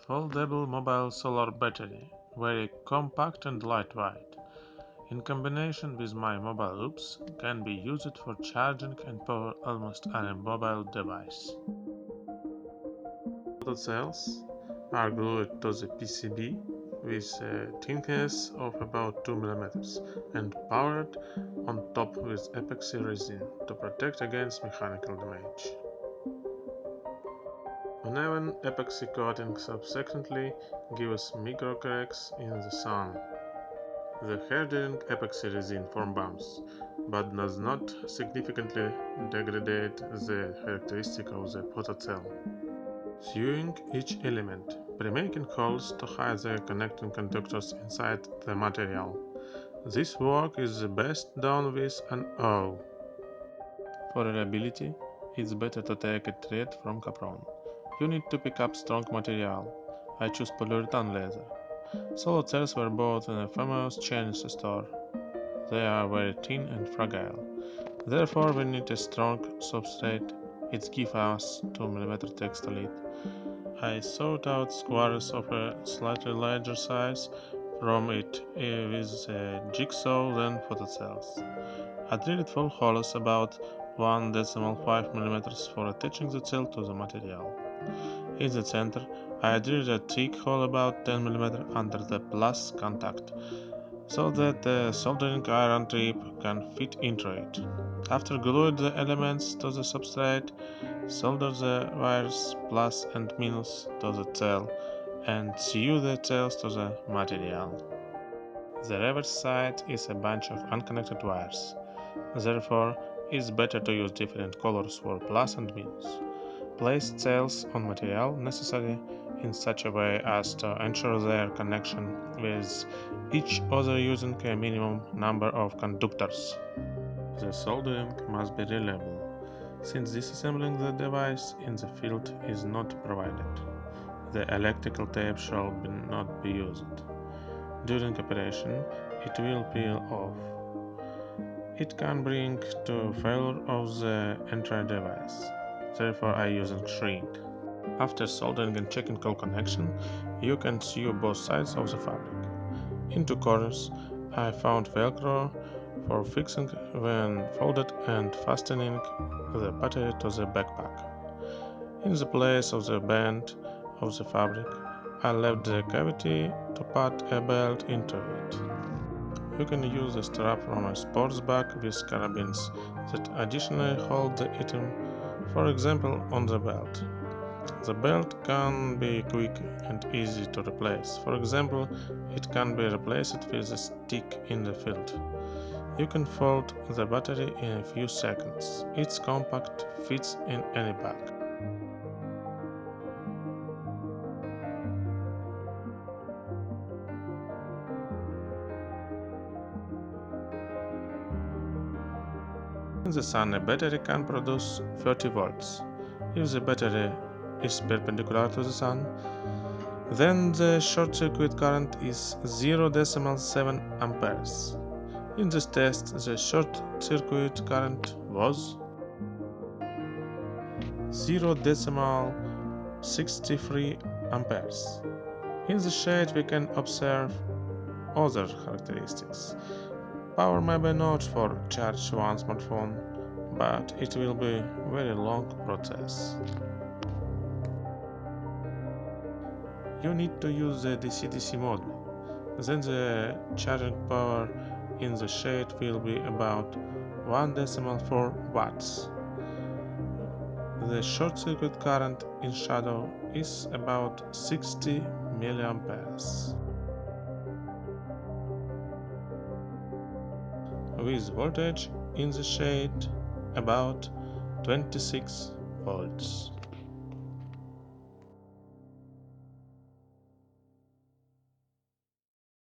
Foldable mobile solar battery, very compact and lightweight. In combination with my mobile hoops, can be used for charging and power almost any mobile device. The cells are glued to the PCB with a thickness of about 2 mm and powered on top with epoxy resin to protect against mechanical damage. Uneven epoxy coating subsequently gives micro cracks in the sun. The hardening epoxy resin forms bumps, but does not significantly degrade the characteristic of the photocell. Sewing each element, pre-making holes to hide the connecting conductors inside the material. This work is best done with an awl. For reliability, it's better to take a thread from Capron. You need to pick up strong material. I choose polyurethane leather. Solid cells were bought in a famous Chinese store. They are very thin and fragile. Therefore, we need a strong substrate. It gives us 2 mm textile. I sought out squares of a slightly larger size from it with a jigsaw than photocells. I drilled 4 holes about 1.5 mm for attaching the cell to the material. In the center, I drilled a thick hole about 10 mm under the plus contact, so that the soldering iron tip can fit into it. After gluing the elements to the substrate, solder the wires plus and minus to the cell and sew the cells to the material. The reverse side is a bunch of unconnected wires. Therefore, it's better to use different colors for plus and minus. Place cells on material necessary in such a way as to ensure their connection with each other using a minimum number of conductors. The soldering must be reliable, since disassembling the device in the field is not provided. The electrical tape shall not be used. During operation, it will peel off. It can bring to failure of the entire device. Therefore, I use a shrink. After soldering and checking all connection, you can sew both sides of the fabric. In two corners, I found Velcro for fixing when folded and fastening the battery to the backpack. In the place of the bend of the fabric, I left the cavity to put a belt into it. You can use the strap from a sports bag with carabines that additionally hold the item, for example on the belt. The belt can be quick and easy to replace. For example, it can be replaced with a stick in the field. You can fold the battery in a few seconds. It's compact, fits in any bag. In the sun, a battery can produce 30 volts. If the battery is perpendicular to the sun, then the short circuit current is 0.7 amperes. In this test, the short circuit current was 0.63 amperes. In the shade, we can observe other characteristics. Power may be not for charge one smartphone, but it will be a very long process. You need to use the DC-DC mode. Then the charging power in the shade will be about 1.4 watts. The short circuit current in shadow is about 60 milliamperes. With voltage in the shade about 26 volts.